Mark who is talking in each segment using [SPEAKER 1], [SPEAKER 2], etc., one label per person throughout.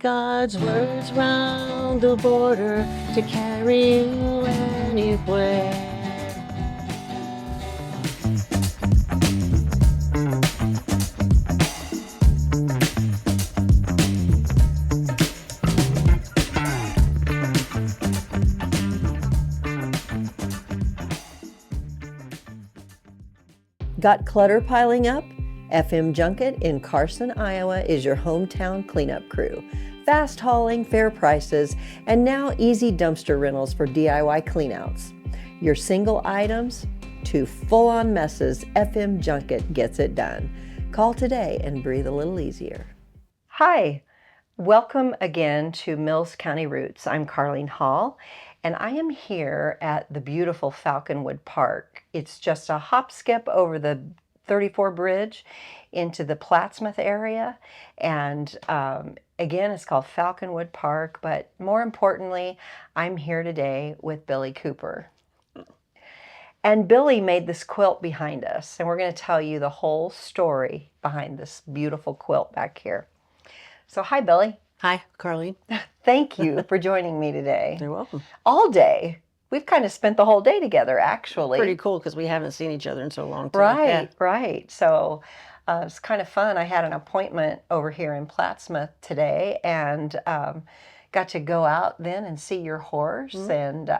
[SPEAKER 1] God's words round the border to carry you anywhere. Got clutter piling up? FM Junket in Carson, Iowa is your hometown cleanup crew. Fast hauling, fair prices, and now easy dumpster rentals for DIY cleanouts. Your single items to full-on messes, FM Junket gets it done. Call today and breathe a little easier. Hi, welcome again to Mills County Roots. I'm Carlene Hall, and I am here at the beautiful Falcon Wood Park. It's just a hop skip over the 34 bridge into the Plattsmouth area, and again, it's called Falcon Wood Park, but more importantly, I'm here today with Billy Cooper. And Billy made this quilt behind us, and we're going to tell you the whole story behind this beautiful quilt back here. So hi, Billy.
[SPEAKER 2] Hi, Carlene.
[SPEAKER 1] Thank you for joining me today.
[SPEAKER 2] You're welcome.
[SPEAKER 1] All day. We've kind of spent the whole day together, actually.
[SPEAKER 2] Pretty cool because we haven't seen each other in so long. Too.
[SPEAKER 1] Right,
[SPEAKER 2] yeah.
[SPEAKER 1] Right. So it's kind of fun. I had an appointment over here in Plattsmouth today and got to go out then and see your horse and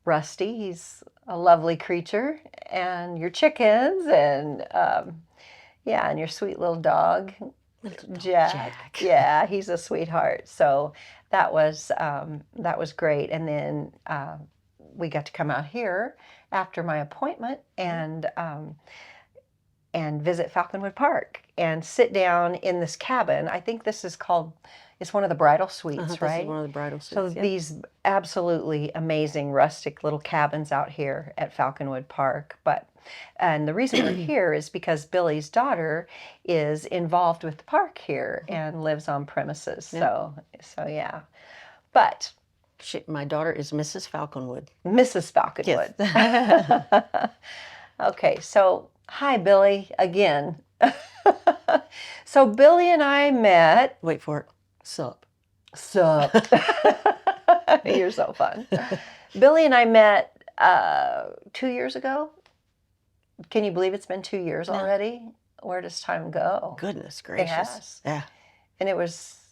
[SPEAKER 1] Rusty. He's a lovely creature, and your chickens and yeah, and your sweet little dog. Jack. Yeah, he's a sweetheart. So that was great. And then we got to come out here after my appointment and visit Falconwood Park and sit down in this cabin. I think this is called, it's one of the bridal suites, right?
[SPEAKER 2] This is one of the bridal suites.
[SPEAKER 1] So these absolutely amazing rustic little cabins out here at Falconwood Park. And the reason we're here is because Billy's daughter is involved with the park here and lives on premises. Yeah. So yeah. But
[SPEAKER 2] my daughter is Mrs. Falconwood.
[SPEAKER 1] Mrs. Falconwood. Yes. Okay, so hi, Billy, again. So Billy and I met.
[SPEAKER 2] Wait for it. Sup.
[SPEAKER 1] You're so fun. Billy and I met 2 years ago. Can you believe it's been 2 years already? Where does time go?
[SPEAKER 2] Goodness gracious.
[SPEAKER 1] Yes.
[SPEAKER 2] Yeah.
[SPEAKER 1] And it's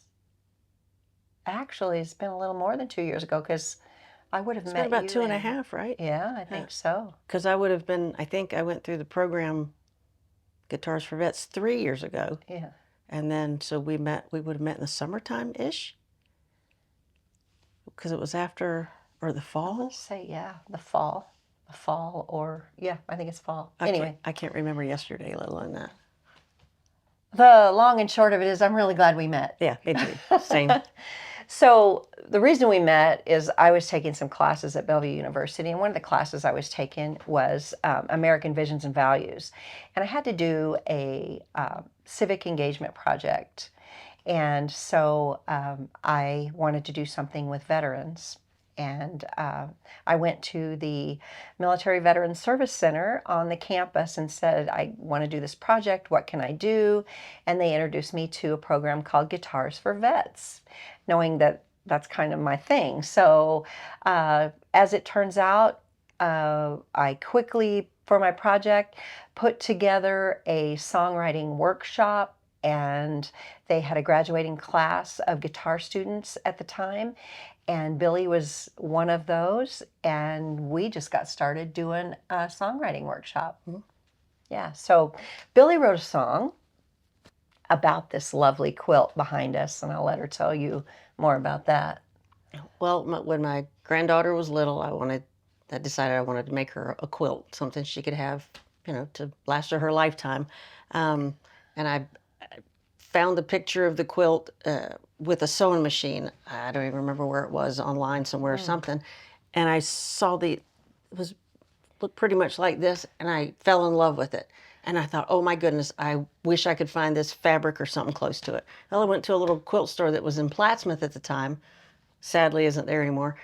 [SPEAKER 1] been a little more than 2 years ago because I would have met you.
[SPEAKER 2] It's been about 2.5, right?
[SPEAKER 1] Yeah, I think so.
[SPEAKER 2] Because I think I went through the program Guitars for Vets 3 years ago.
[SPEAKER 1] Yeah.
[SPEAKER 2] And then, so we would have met in the summertime-ish? Because it was after, or the fall?
[SPEAKER 1] Let's say, yeah, the fall. I think it's fall. Anyway.
[SPEAKER 2] I can't remember yesterday, let alone that.
[SPEAKER 1] The long and short of it is I'm really glad we met.
[SPEAKER 2] Yeah, me too. Same.
[SPEAKER 1] So the reason we met is I was taking some classes at Bellevue University, and one of the classes I was taking was American Visions and Values. And I had to do a civic engagement project. And so I wanted to do something with veterans. And I went to the Military Veterans Service Center on the campus and said, I want to do this project. What can I do? And they introduced me to a program called Guitars for Vets, knowing that that's kind of my thing. So as it turns out, I quickly, for my project, put together a songwriting workshop, and they had a graduating class of guitar students at the time. And Billy was one of those, and we just got started doing a songwriting workshop. Mm-hmm. Yeah, so Billy wrote a song about this lovely quilt behind us, and I'll let her tell you more about that.
[SPEAKER 2] Well, when my granddaughter was little, I decided I wanted to make her a quilt, something she could have, to last her lifetime. And I found the picture of the quilt with a sewing machine. I don't even remember where it was, online somewhere or something. And I saw it looked pretty much like this, and I fell in love with it. And I thought, oh my goodness, I wish I could find this fabric or something close to it. Well, I went to a little quilt store that was in Plattsmouth at the time. Sadly isn't there anymore.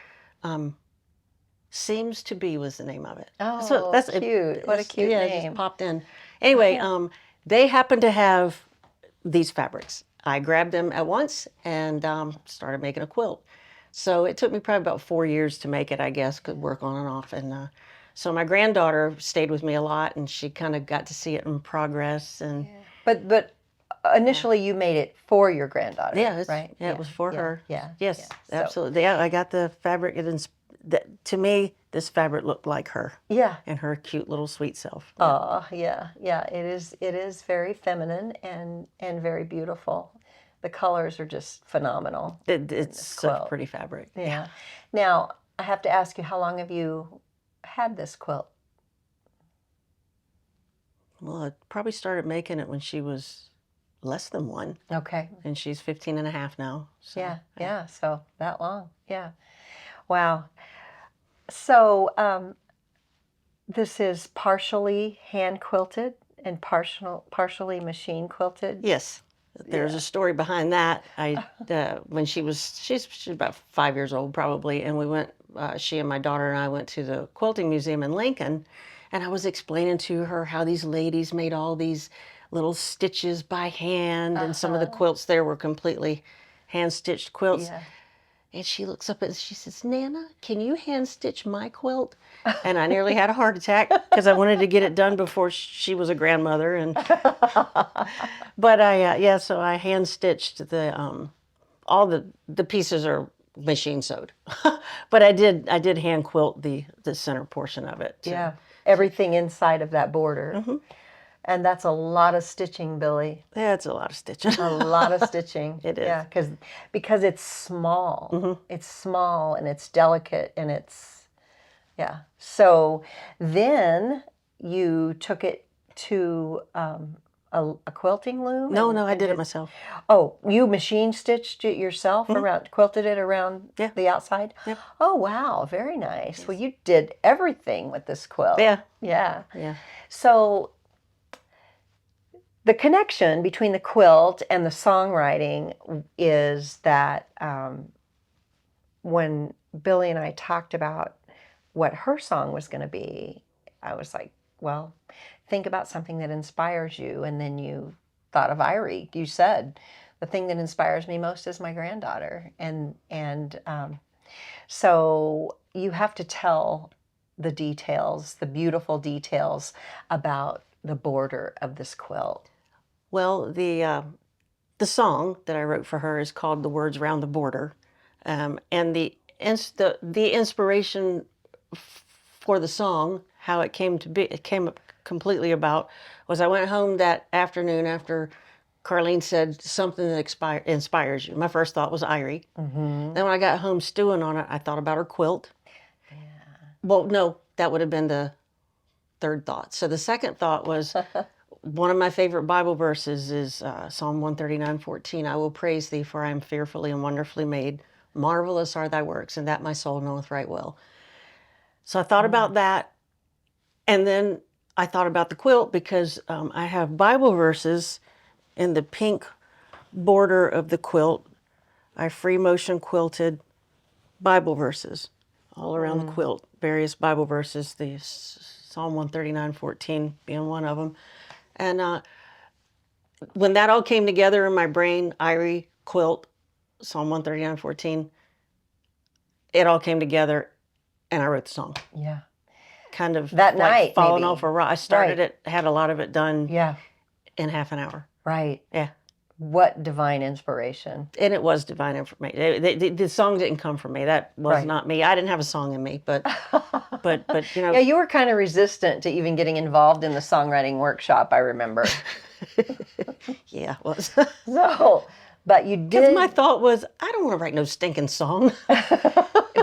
[SPEAKER 2] Seems to Be was the name of it.
[SPEAKER 1] Oh, so that's cute. What a cute name.
[SPEAKER 2] It just popped in. Anyway, they happened to have these fabrics. I grabbed them at once and started making a quilt. So it took me probably about 4 years to make it, I guess, could work on and off. And so my granddaughter stayed with me a lot, and she kind of got to see it in progress. And
[SPEAKER 1] But initially you made it for your granddaughter,
[SPEAKER 2] yeah,
[SPEAKER 1] right?
[SPEAKER 2] it was for her.
[SPEAKER 1] Yeah.
[SPEAKER 2] Yes,
[SPEAKER 1] So,
[SPEAKER 2] absolutely. Yeah, I got the fabric. To me, this fabric looked like her
[SPEAKER 1] yeah.
[SPEAKER 2] and her cute little sweet self.
[SPEAKER 1] Oh, yeah. Yeah. It is very feminine and very beautiful. The colors are just phenomenal.
[SPEAKER 2] It's such
[SPEAKER 1] quilt.
[SPEAKER 2] pretty fabric.
[SPEAKER 1] Yeah. Now, I have to ask you, how long have you had this quilt?
[SPEAKER 2] Well, I probably started making it when she was less than 1,
[SPEAKER 1] Okay.
[SPEAKER 2] and she's 15 and a half now. So,
[SPEAKER 1] Yeah. So that long. Yeah. Wow. So this is partially hand quilted and partially machine quilted.
[SPEAKER 2] yes, there's a story behind that. When she's about 5 years old probably, and we went. She and my daughter and I went to the quilting museum in Lincoln, and I was explaining to her how these ladies made all these little stitches by hand, and some of the quilts there were completely hand stitched quilts.
[SPEAKER 1] Yeah.
[SPEAKER 2] And she looks up and she says, "Nana, can you hand stitch my quilt?" And I nearly had a heart attack because I wanted to get it done before she was a grandmother. And but so I hand stitched all the pieces are machine sewed, but I did hand quilt the center portion of it.
[SPEAKER 1] Yeah. Everything inside of that border. And that's a lot of stitching, Billy.
[SPEAKER 2] Yeah, it's a lot of stitching.
[SPEAKER 1] A lot of stitching.
[SPEAKER 2] It is.
[SPEAKER 1] Yeah, because it's small. It's small and it's delicate and it's, yeah. So then you took it to a quilting loom?
[SPEAKER 2] No, I did it myself.
[SPEAKER 1] Oh, you machine stitched it yourself around, quilted it around the outside?
[SPEAKER 2] Yep.
[SPEAKER 1] Oh, wow. Very nice. Well, you did everything with this quilt.
[SPEAKER 2] Yeah.
[SPEAKER 1] Yeah.
[SPEAKER 2] Yeah.
[SPEAKER 1] So the connection between the quilt and the songwriting is that when Billy and I talked about what her song was going to be, I was like, well, think about something that inspires you. And then you thought of Irie. You said, the thing that inspires me most is my granddaughter. And so you have to tell the details, the beautiful details about the border of this quilt.
[SPEAKER 2] Well, the song that I wrote for her is called "The Words Round the Border," and the inspiration for the song, how it came to be, it came completely about, was I went home that afternoon after Carlene said something that inspires you. My first thought was Irie. Then when I got home stewing on it, I thought about her quilt.
[SPEAKER 1] Yeah.
[SPEAKER 2] Well, no, that would have been the third thought. So the second thought was, one of my favorite Bible verses is Psalm 139:14. I will praise thee, for I am fearfully and wonderfully made. Marvelous are thy works, and that my soul knoweth right well. So I thought about that. And then I thought about the quilt because I have Bible verses in the pink border of the quilt. I free motion quilted Bible verses all around the quilt, various Bible verses, the Psalm 139:14 being one of them. And when that all came together in my brain, Irie, quilt, Psalm 139:14, it all came together and I wrote the song.
[SPEAKER 1] Yeah.
[SPEAKER 2] Kind of
[SPEAKER 1] that
[SPEAKER 2] like
[SPEAKER 1] night,
[SPEAKER 2] falling
[SPEAKER 1] maybe.
[SPEAKER 2] off a rock. I started
[SPEAKER 1] Right.
[SPEAKER 2] it, had a lot of it done
[SPEAKER 1] Yeah.
[SPEAKER 2] in half an hour.
[SPEAKER 1] Right.
[SPEAKER 2] Yeah.
[SPEAKER 1] What divine inspiration.
[SPEAKER 2] And it was divine information. The song didn't come from me. That was
[SPEAKER 1] Right.
[SPEAKER 2] not me. I didn't have a song in me, but you know.
[SPEAKER 1] Yeah, you were kind of resistant to even getting involved in the songwriting workshop, I remember.
[SPEAKER 2] Yeah, it was.
[SPEAKER 1] So, but you
[SPEAKER 2] Because
[SPEAKER 1] did.
[SPEAKER 2] my thought was, I don't want to write no stinking song.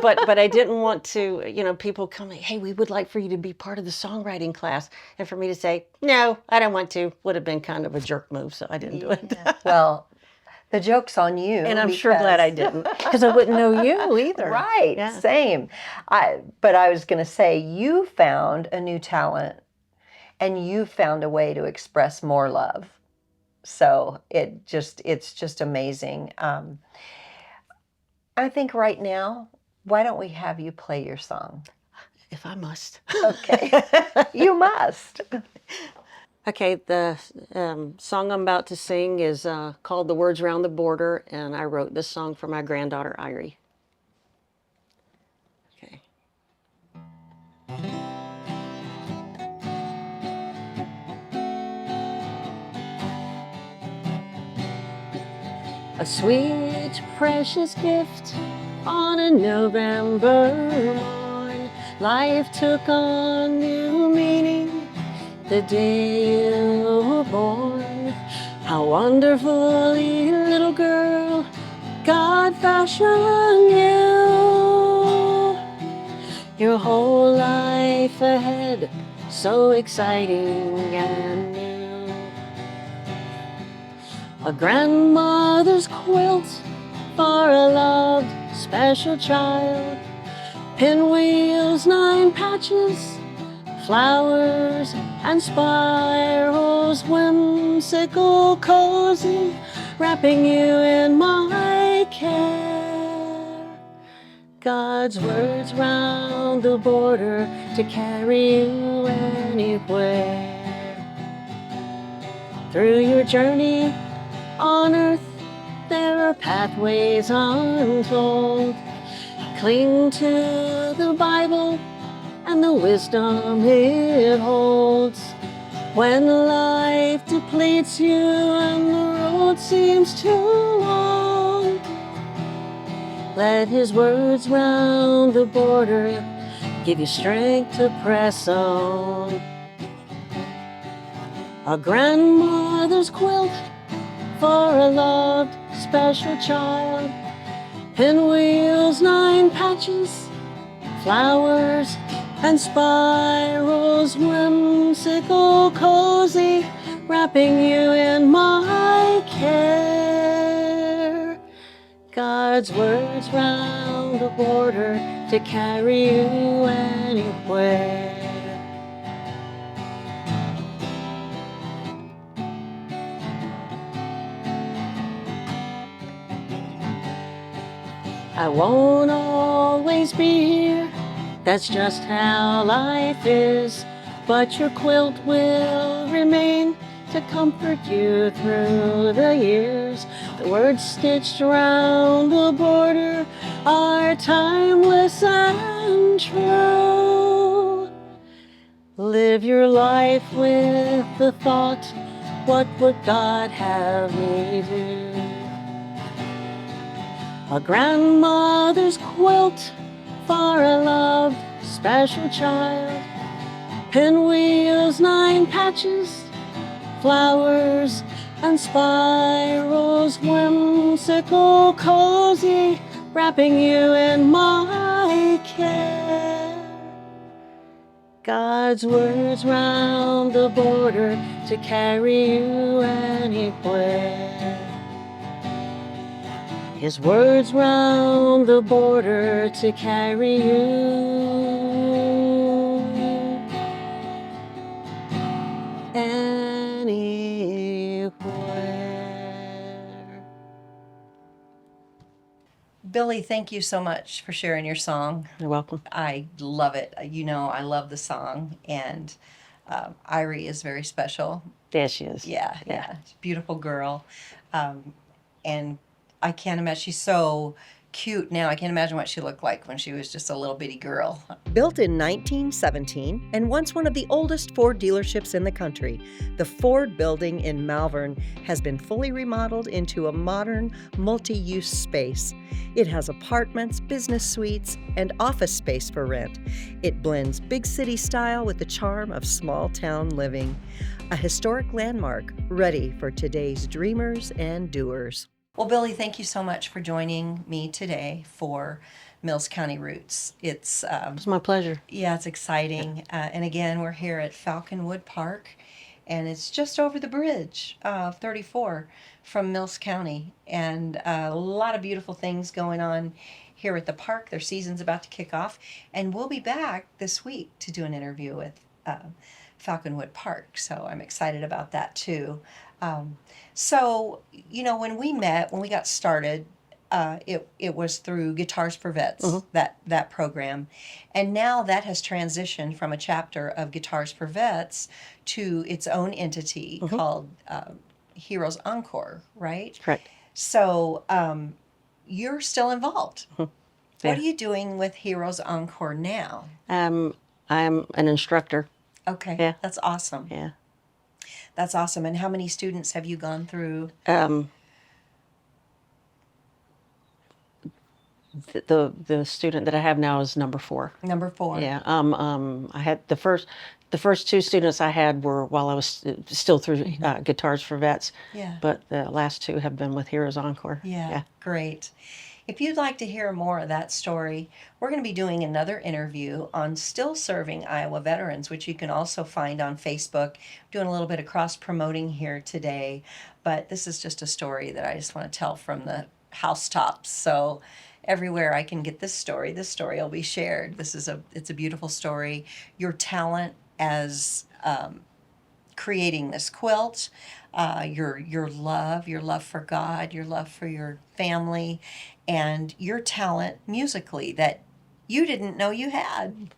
[SPEAKER 2] but I didn't want to, people come like, hey, we would like for you to be part of the songwriting class. And for me to say, no, I don't want to, would have been kind of a jerk move. So I didn't do it.
[SPEAKER 1] Well, the joke's on you.
[SPEAKER 2] And I'm sure glad I didn't, because I wouldn't know you either.
[SPEAKER 1] Right,
[SPEAKER 2] Yeah.
[SPEAKER 1] same. But I was going to say, you found a new talent and you found a way to express more love. So it's just amazing. I think right now, why don't we have you play your song?
[SPEAKER 2] If I must.
[SPEAKER 1] Okay, you must.
[SPEAKER 2] Okay, the song I'm about to sing is called The Words Round the Border, and I wrote this song for my granddaughter, Irie. Okay. A sweet, precious gift on a November morn. Life took on new meaning the day you were born. How wonderfully, little girl, God fashioned you. Your whole life ahead, so exciting and new. A grandmother's quilt for a loved, special child. Pinwheels, 9 patches, flowers and spirals, whimsical, cozy, wrapping you in my care. God's words round the border to carry you anywhere. Through your journey on earth, there are pathways untold. Cling to the Bible and the wisdom it holds. When life depletes you and the road seems too long, let his words round the border give you strength to press on. A grandmother's quilt for a loved, special child. Pinwheels, 9 patches, flowers and spirals, whimsical, cozy, wrapping you in my care. God's words round the border to carry you anywhere. I won't always be here, that's just how life is, but your quilt will remain to comfort you through the years. The words stitched around the border are timeless and true. Live your life with the thought, what would God have me do? A grandmother's quilt for a loved, special child. Pinwheels, 9 patches, flowers and spirals, whimsical, cozy, wrapping you in my care. God's words round the border to carry you anywhere. His words round the border to carry you anywhere.
[SPEAKER 1] Billy, thank you so much for sharing your song.
[SPEAKER 2] You're welcome.
[SPEAKER 1] I love it. You know, I love the song, and Irie is very special.
[SPEAKER 2] There she is.
[SPEAKER 1] Yeah, yeah, beautiful girl, and I can't imagine she's so cute now. I can't imagine what she looked like when she was just a little bitty girl. Built in 1917 and once one of the oldest Ford dealerships in the country, the Ford building in Malvern has been fully remodeled into a modern, multi-use space. It has apartments, business suites, and office space for rent. It blends big city style with the charm of small town living. A historic landmark ready for today's dreamers and doers. Well, Billy, thank you so much for joining me today for Mills County Roots. It's
[SPEAKER 2] It's my pleasure.
[SPEAKER 1] yeah, it's exciting. And again, we're here at Falcon Wood Park, and it's just over the bridge, 34 from Mills County. And a lot of beautiful things going on here at the park. Their season's about to kick off, and we'll be back this week to do an interview with Falcon Wood Park. So I'm excited about that too. So, you know, when we met, when we got started, it was through Guitars for Vets, that program, and now that has transitioned from a chapter of Guitars for Vets to its own entity called Heroes Encore, right?
[SPEAKER 2] Correct.
[SPEAKER 1] So you're still involved.
[SPEAKER 2] Yeah.
[SPEAKER 1] What are you doing with Heroes Encore now?
[SPEAKER 2] I'm an instructor.
[SPEAKER 1] Okay,
[SPEAKER 2] Yeah.
[SPEAKER 1] that's awesome.
[SPEAKER 2] Yeah.
[SPEAKER 1] That's awesome. And how many students have you gone through?
[SPEAKER 2] The student that I have now is number 4.
[SPEAKER 1] Number 4.
[SPEAKER 2] Yeah. I had the first 2 students I had were while I was still through Guitars for Vets.
[SPEAKER 1] Yeah.
[SPEAKER 2] But the last 2 have been with Heroes Encore.
[SPEAKER 1] Yeah. Great. If you'd like to hear more of that story, we're going to be doing another interview on still serving Iowa veterans, which you can also find on Facebook. Doing a little bit of cross promoting here today, but this is just a story that I just want to tell from the housetops. So everywhere I can get this story will be shared. It's a beautiful story. Your talent as creating this quilt, your love for God, your love for your family, and your talent musically that you didn't know you had.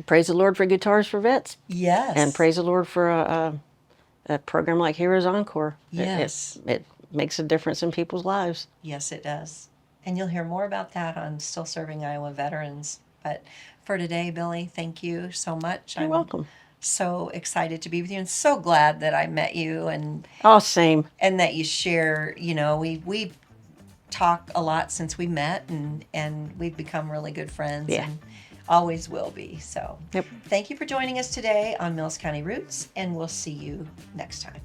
[SPEAKER 2] Praise the Lord for Guitars for Vets.
[SPEAKER 1] Yes.
[SPEAKER 2] And praise the Lord for a program like Heroes Encore.
[SPEAKER 1] Yes.
[SPEAKER 2] It makes a difference in people's lives.
[SPEAKER 1] Yes, it does. And you'll hear more about that on Still Serving Iowa Veterans. But for today, Billy, thank you so much.
[SPEAKER 2] You're welcome.
[SPEAKER 1] So excited to be with you and so glad that I met you and
[SPEAKER 2] Same.
[SPEAKER 1] and that you share, we've talked a lot since we met and we've become really good friends and always will be. So
[SPEAKER 2] Yep.
[SPEAKER 1] Thank you for joining us today on Mills County Roots, and we'll see you next time.